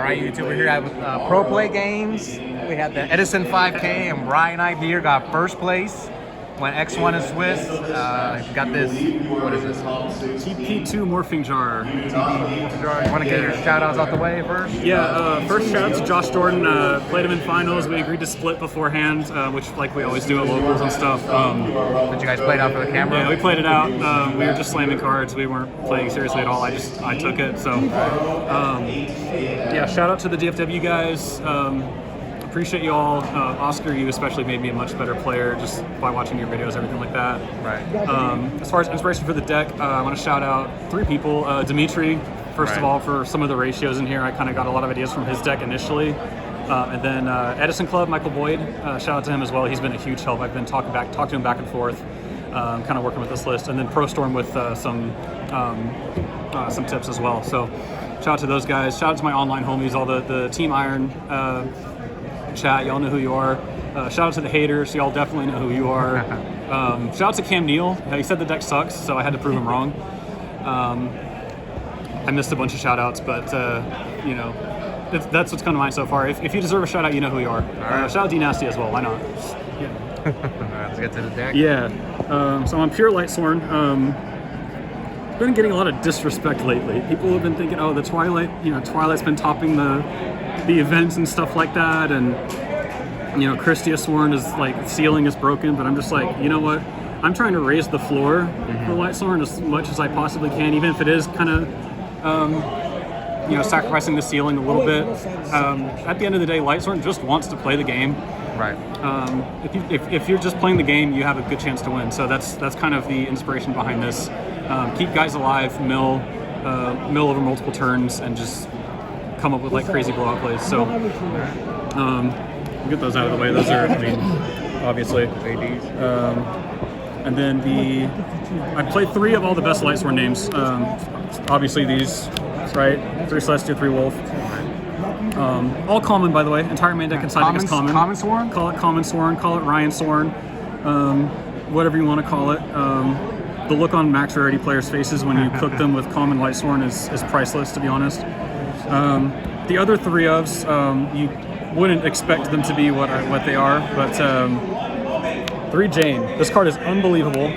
right, YouTube, we're here at Pro Play Games. We had the Edison 5K and Ryanide here got first place. Went X1 in Swiss. Got this, what is this? TP2 morphing jar. You want to get your shout outs out the way first? Yeah, first shout out to Josh Jordan. Played him in finals. We agreed to split beforehand, which like we always do at locals and stuff. Did you guys play it out for the camera? Yeah, we played it out. We were just slamming cards. We weren't playing seriously at all. I took it. So, yeah, shout out to the DFW guys. Appreciate you all. Oscar, you especially made me a much better player just by watching your videos, everything like that. Right. As far as inspiration for the deck, I want to shout out 3 people. Dimitri, first of all, for some of the ratios in here. I kind of got a lot of ideas from his deck initially. And then Edison Club, Michael Boyd, shout out to him as well. He's been a huge help. I've been talking to him back and forth, kind of working with this list. And then ProStorm with some tips as well. So shout out to those guys. Shout out to my online homies, all the Team Iron chat, y'all know who you are. Shout out to the haters, y'all definitely know who you are. Shout out to Cam Neal. He said the deck sucks, so I had to prove him wrong. I missed a bunch of shout outs, but you know, that's what's come to mind so far. If you deserve a shout out, you know who you are. Shout out D Nasty as well, why not? All right, let's get to the deck. Yeah, so I'm pure Lightsworn. Been getting a lot of disrespect lately. People have been thinking, oh, the Twilight, Twilight's been topping the events and stuff like that, and Christia Sworn is like ceiling is broken, but I'm just like, you know what? I'm trying to raise the floor for Lightsworn as much as I possibly can, even if it is kind of sacrificing the ceiling a little bit. At the end of the day, Lightsworn just wants to play the game. Right. If you're just playing the game, you have a good chance to win. So that's kind of the inspiration behind this. Keep guys alive, mill over multiple turns, and just come up with like crazy blowout plays. So we'll get those out of the way. Those are, obviously. And then I played 3 of all the best Lightsworn names. Obviously these, right? 3 Celestia, 3 Wolf. All common, by the way. Entire main deck inside deck is common. Common Sworn? Call it Common Sworn. Call it Ryan Sworn. Whatever you want to call it. The look on max rarity players' faces when you cook them with Common Lightsworn is priceless, to be honest. The other 3 ofs, you wouldn't expect them to be what they are, but 3 Jane. This card is unbelievable.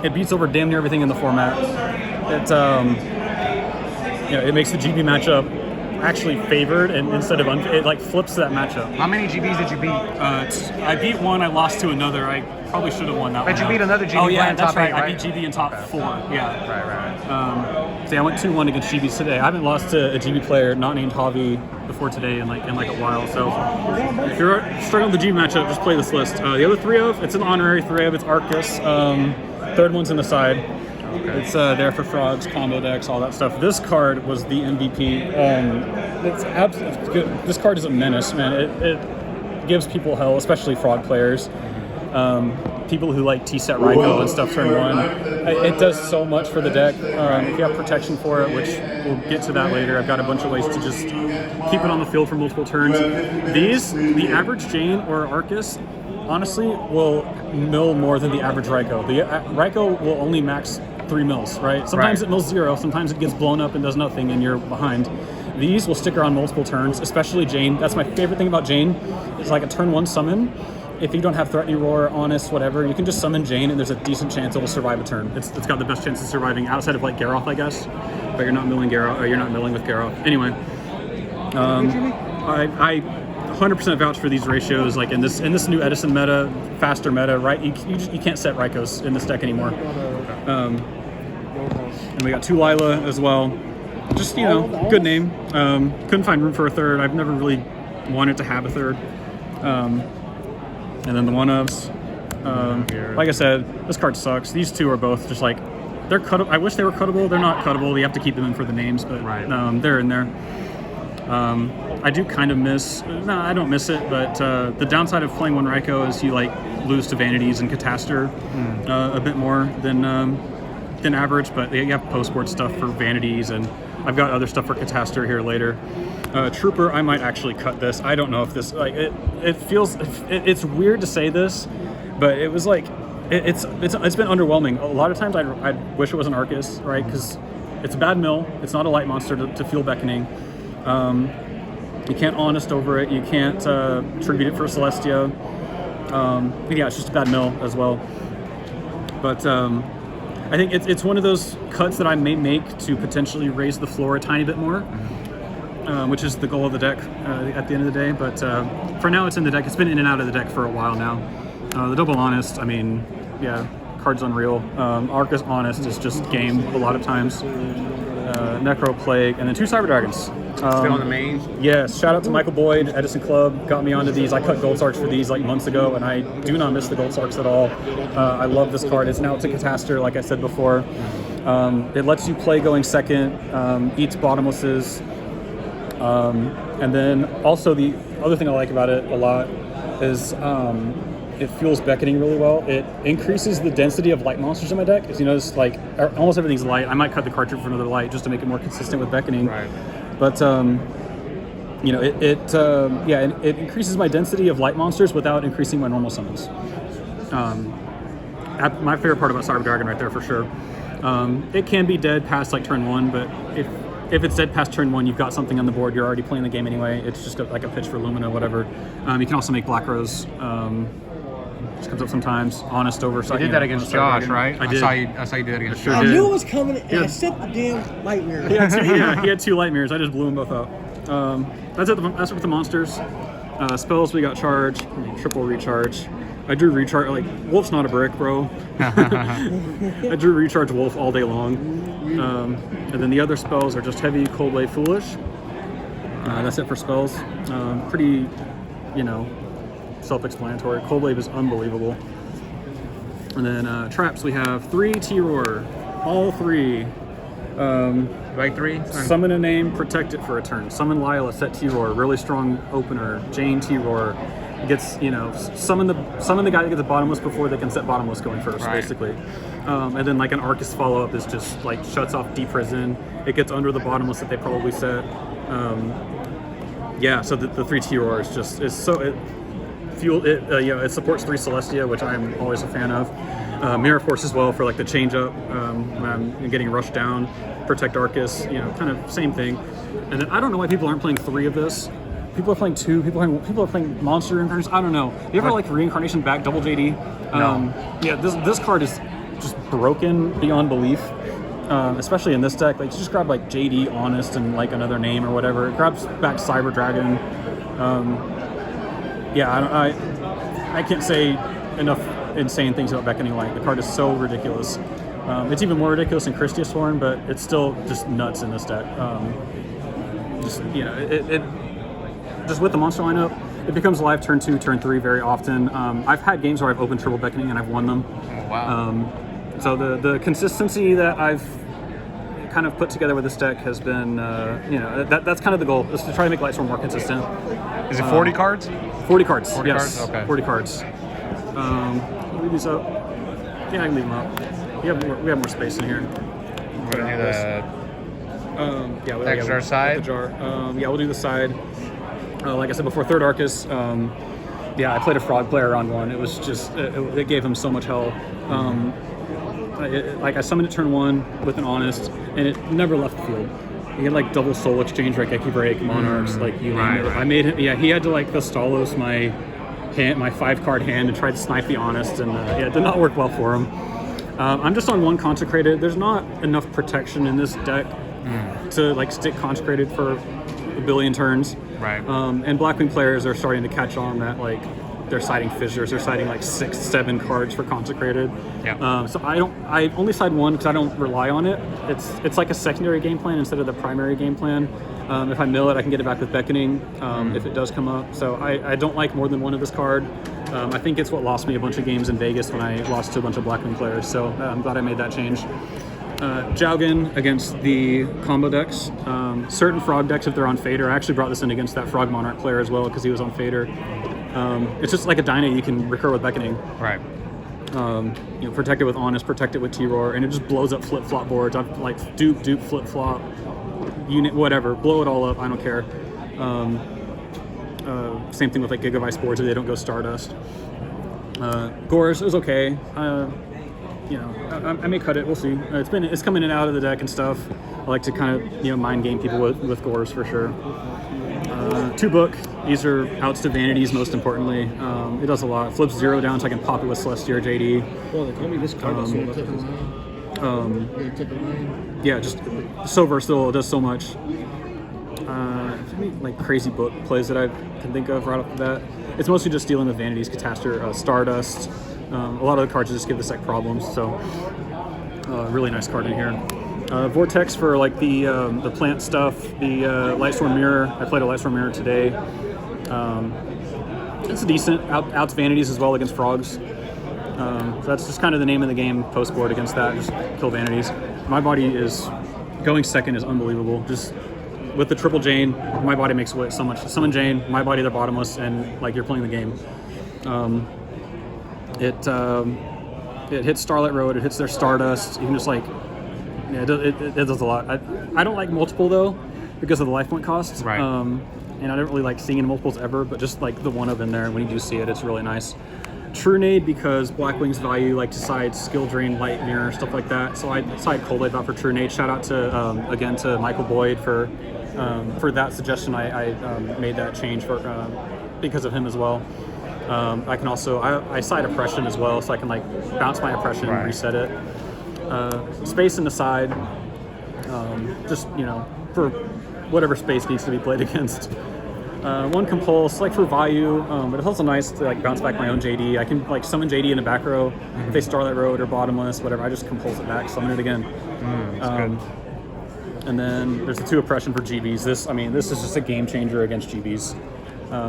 It beats over damn near everything in the format. It makes the GB matchup actually favored, and instead of it like flips that matchup. How many GBs did you beat? I beat one. I lost to another. I probably should have won that one. But you beat another GB. Oh yeah, that's top right. 8, right. I beat GB in top 4. Yeah. Right. So yeah, I went 2-1 against GBs today. I haven't lost to a GB player not named Javi before today in like a while. So if you're struggling with the GB matchup, just play this list. The other 3 of it's an honorary 3 of it's Arcus. 3rd one's in the side. Okay. It's there for frogs, combo decks, all that stuff. This card was the MVP. It's good. This card is a menace, man. It gives people hell, especially frog players. People who like T-set Raikou and stuff turn 1. It does so much for the deck. If you have protection for it, which we'll get to that later, I've got a bunch of ways to just keep it on the field for multiple turns. The average Jane or Arcus, honestly, will mill more than the average Raikou. The Raikou will only max 3 mills, right? Sometimes it mills 0, sometimes it gets blown up and does nothing and you're behind. These will stick around multiple turns, especially Jane. That's my favorite thing about Jane. It's like a turn 1 summon. If you don't have Threatening Roar, Honest, whatever, you can just summon Jane and there's a decent chance it will survive a turn. It's got the best chance of surviving outside of like Garroth, I guess. But you're not milling Garroth, or you're not milling with Garroth. Anyway, I 100% vouch for these ratios. Like in this new Edison meta, faster meta, right? You can't set Raikous in this deck anymore. And we got 2 Lila as well. Just, good name. Couldn't find room for a 3rd. I've never really wanted to have a 3rd. And then the 1-ofs. Like I said, this card sucks. These 2 are both just like, they're cuttable. I wish they were cuttable. They're not cuttable. You have to keep them in for the names, but they're in there. I do kind of miss, no, I don't miss it, but the downside of playing 1 Raikou is you like lose to Vanities and Catastor a bit more than average, but you have post-board stuff for Vanities, and I've got other stuff for Catastor here later. Trooper, I might actually cut this. I don't know if this, like, it feels, it's weird to say this, but it was like, it's been underwhelming. A lot of times I wish it was an Arcus, right? Because it's a bad mill. It's not a light monster to feel beckoning. You can't Honest over it. You can't Tribute it for Celestia. But yeah, it's just a bad mill as well. But I think it's one of those cuts that I may make to potentially raise the floor a tiny bit more, which is the goal of the deck at the end of the day. But for now, it's in the deck. It's been in and out of the deck for a while now. The double Honest, I mean, yeah, card's unreal. Arcus Honest is just game a lot of times. Necro Plague, and then 2 Cyber Dragons. Still on the main? Yes, shout out to Michael Boyd, Edison Club, got me onto these. I cut Gold Sarks for these like months ago, and I do not miss the Gold Sarks at all. I love this card. It's now to Cataster, like I said before. It lets you play going second, eats bottomlesses, and then also the other thing I like about it a lot is it fuels beckoning really well. It increases the density of light monsters in my deck. As you notice, like almost everything's light. I might cut the cartridge for another light just to make it more consistent with beckoning. Right. But you know, it increases my density of light monsters without increasing my normal summons. My favorite part about Cyber Dragon right there for sure. It can be dead past like turn 1, but if it's dead past turn 1, you've got something on the board. You're already playing the game anyway. It's just like a pitch for Lumina, whatever. You can also make Black Rose. Just comes up sometimes. Honest over. You did that against Josh, right? I did. I saw you do it against Sure Josh. I did. knew it was coming, and I set the damn light mirror. He had 2 light mirrors. I just blew them both out. That's it with the monsters. Spells, we got charge, triple recharge. I drew recharge, like, Wolf's not a brick, bro. I drew recharge Wolf all day long. And then the other spells are just heavy, Cold Blade, Foolish. That's it for spells. Pretty, you know, self-explanatory. Cold Blade is unbelievable. And then traps, we have 3 T-Roar, all 3. Like 3? Summon a name, protect it for a turn. Summon Lila, set T-Roar, really strong opener. Jane T-Roar gets, you know, summon the guy that gets a bottomless before they can set bottomless going first, right. basically. And then like an Arcus follow-up is just like shuts off Deep Prison. It gets under the bottomless that they probably set. Yeah, so the 3 T-Roar is just it supports 3 Celestia, which I'm always a fan of. Mirror Force as well for like the change up when I'm getting rushed down. Protect Arcus, you know, kind of same thing. And then I don't know why people aren't playing 3 of this. People are playing 2. People are playing Monster Reincarnation. I don't know. You ever like Reincarnation back double JD? No. Yeah, this card is just broken beyond belief. Especially in this deck, like just grab like JD Honest and like another name or whatever. It grabs back Cyber Dragon. Yeah, I can't say enough insane things about Beckoning Light. The card is so ridiculous. It's even more ridiculous in Christius Horn, but it's still just nuts in this deck. Just, you know, it just with the monster lineup, it becomes live turn 2, turn 3 very often. I've had games where I've opened triple Beckoning and I've won them. Oh, wow. So the consistency that I've kind of put together with this deck has been, you know, that's kind of the goal, is to try to make Lightsworn more consistent. Is it 40 cards? 40 cards, 40 yes. cards? Okay. 40 cards. Leave these up. Yeah, I can leave them up. We have more space in here. We're going to do the extra side? The jar. Yeah, we'll do the side. Like I said before, third Arcus. Yeah, I played a frog player on one. It was just, it gave him so much hell. Like I summoned it turn 1 with an Honest, and it never left the field. He had like double soul exchange, Reiki Break, Monarchs, like you name it. Right. I made him. Yeah, he had to like Thastalos my 5-card hand and tried to snipe the Honest, and yeah, it did not work well for him. I'm just on 1 Consecrated. There's not enough protection in this deck to like stick Consecrated for a billion turns. Right. And Blackwing players are starting to catch on that like they're citing Fissures. They're citing like 6-7 cards for Consecrated. Yeah. So I only side 1 because I don't rely on it. It's like a secondary game plan instead of the primary game plan. If I mill it, I can get it back with Beckoning if it does come up. So I don't like more than 1 of this card. I think it's what lost me a bunch of games in Vegas when I lost to a bunch of Blackwing players. So I'm glad I made that change. Jowgen against the combo decks. Certain Frog decks, if they're on Fader, I actually brought this in against that Frog Monarch player as well because he was on Fader. It's just like a Dyna you can recur with Beckoning. Right. You know, protect it with Honest, protect it with T-Roar, and it just blows up flip-flop boards. I've like dupe, flip-flop, unit, whatever. Blow it all up, I don't care. Same thing with like Gigavice boards if they don't go Stardust. Gores, it was okay. you know, I may cut it. We'll see. It's coming in and out of the deck and stuff. I like to kind of, you know, mind game people with Gores for sure. 2 book. These are outs to vanities most importantly. It does a lot. Flips 0 down so I can pop it with Celestia or JD. Well, they told me this card is Yeah, just so versatile. It does so much. Any, like crazy book plays that I can think of right off the bat. It's mostly just dealing with vanities, Catastrophe, Stardust. A lot of the cards just give this deck problems. So really nice card in here. Vortex for like the plant stuff. The Lightsworn Mirror. I played a Lightsworn Mirror today. It's decent. Outs vanities as well against frogs. So that's just kind of the name of the game. Post board against that, just kill vanities. My body is going second is unbelievable. Just with the triple Jane, my body makes away so much. Summon Jane, my body they're bottomless, and like you're playing the game. It hits Starlight Road. It hits their Stardust. You can just like, yeah, it does a lot. I don't like multiple though because of the life point cost. Right. And I don't really like seeing in multiples ever, but just like the one of in there, when you do see it, it's really nice. Trunade because Blackwing's value like decides skill drain, light mirror, stuff like that. So I decided Cold Blade out for Trunade. Shout out to again to Michael Boyd for that suggestion. I made that change for because of him as well. I can also I side oppression as well, so I can like bounce my oppression and reset it. Space in the side, just you know for whatever space needs to be played against. 1 compulse, like for value, but it's also nice to like bounce back my own JD. I can like summon JD in the back row, if they Starlight Road or bottomless, whatever. I just compulse it back, summon it again. And then there's the 2 oppression for GBs. This is just a game changer against GBs.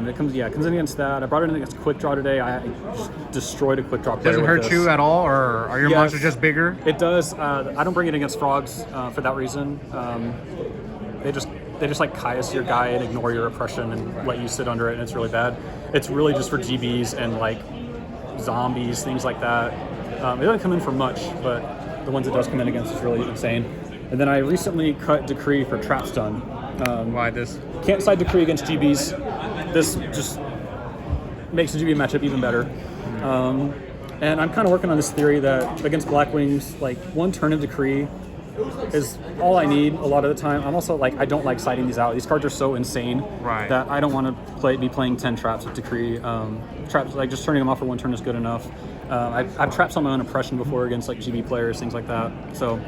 It comes in against that. I brought it in against Quick Draw today. I just destroyed a Quick Draw player. Doesn't hurt you at all, or are your monsters just bigger? It does. I don't bring it against frogs for that reason. They just like Caius your guy and ignore your oppression and let you sit under it, and it's really bad. It's really just for GBs and like zombies, things like that. It doesn't come in for much, but the ones it does come in against is really insane. And then I recently cut Decree for Trap Stun. Why this? Can't side Decree against GBs. This just makes the GB matchup even better. And I'm kind of working on this theory that against Blackwings, like 1 turn of Decree is all I need a lot of the time. I'm also like, I don't like siding these out. These cards are so insane that I don't want to be playing 10 traps with Decree. Traps, like just turning them off for 1 turn is good enough. I've trapped on my own oppression before against like GB players, things like that. So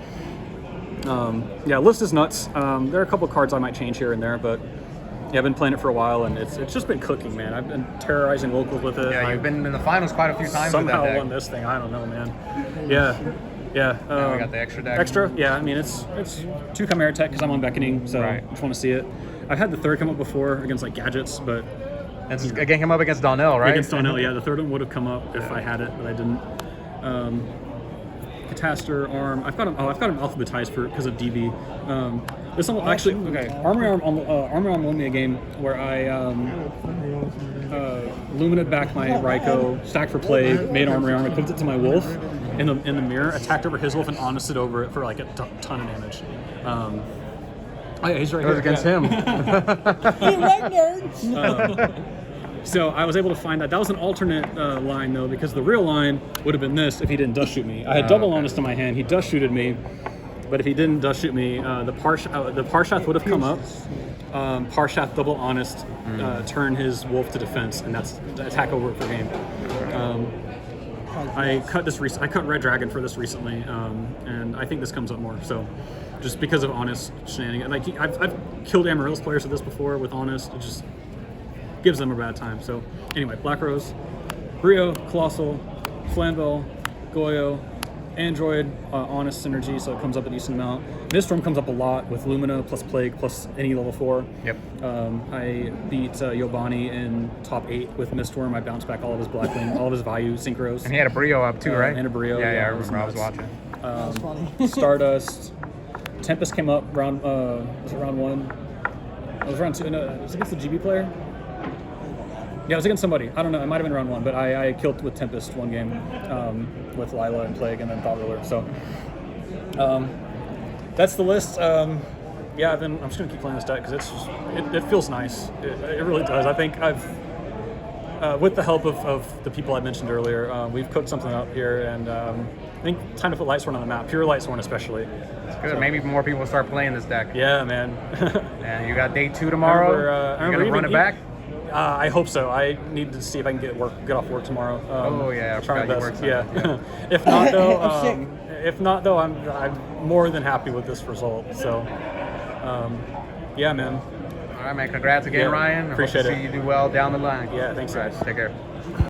yeah, list is nuts. There are a couple cards I might change here and there, but yeah, I've been playing it for a while, and it's just been cooking, man. I've been terrorizing locals with it. Yeah, you've been in the finals quite a few times. Somehow with that deck. won this thing. I don't know, man. Yeah. Now we got the extra deck. Extra? Yeah, I mean, it's 2 Chimera Tech because I'm on Beckoning, so I just want to see it. I've had the 3rd come up before against like Gadgets, but... And again, came up against Donnell, right? Against Donnell, yeah. The 3rd one would have come up if I had it, but I didn't. Catastor, Arm. I've got them alphabetized because of DB. This one actually, okay. Armory Arm won me a game where I Lumina'd back my Raikou, stacked for play, made Armory Arm, equipped it to my Wolf in the mirror, attacked over his Wolf, and honested over it for like a ton of damage. Oh yeah, he's right here. It was against him. So I was able to find that. That was an alternate line though, because the real line would have been this if he didn't dust shoot me. I had double honest in my hand. He dust shooted me, but if he didn't dust shoot me, the Parshath would have come up. Parshath double honest, turn his Wolf to defense, and that's the attack over for game. I cut Red Dragon for this recently, and I think this comes up more. So, just because of honest shenanigans, like I've killed Amaryllis players with this before with honest. It just gives them a bad time. So anyway, Black Rose, Brio, Colossal, Flanbell, Goyo, Android, honest synergy, so it comes up a decent amount. Miststorm comes up a lot with Lumina plus Plague plus any level 4. Yep. I beat Yobani in top 8 with Miststorm. I bounced back all of his Blackwing, all of his value synchros. And he had a Brio up too, right? And a Brio. Yeah, I remember. I was watching. That's funny. Stardust. Tempest came up round. Was it round 1? It was round 2. No, it was against the GB player. Yeah, it was against somebody. I don't know. It might have been round 1, but I killed with Tempest one game with Lila and Plague and then Thought Ruler. So that's the list. Yeah, I'm just gonna keep playing this deck because it feels nice. It really does. I think I've with the help of the people I mentioned earlier, we've cooked something up here, and think time to put Lightsworn on the map. Pure Lightsworn especially. It's good. Maybe more people will start playing this deck. Yeah, man. And you got day 2 tomorrow. You're gonna run it back. I hope so. I need to see if I can get off work tomorrow. Oh yeah, I try my forgot you best. work Sunday. Yeah. If not though, I'm I'm more than happy with this result. So, yeah, man. All right, man. Congrats again, Yeah, Ryan. I appreciate hope to it. see you do well down the line. Yeah, thanks, All right, guys. take care.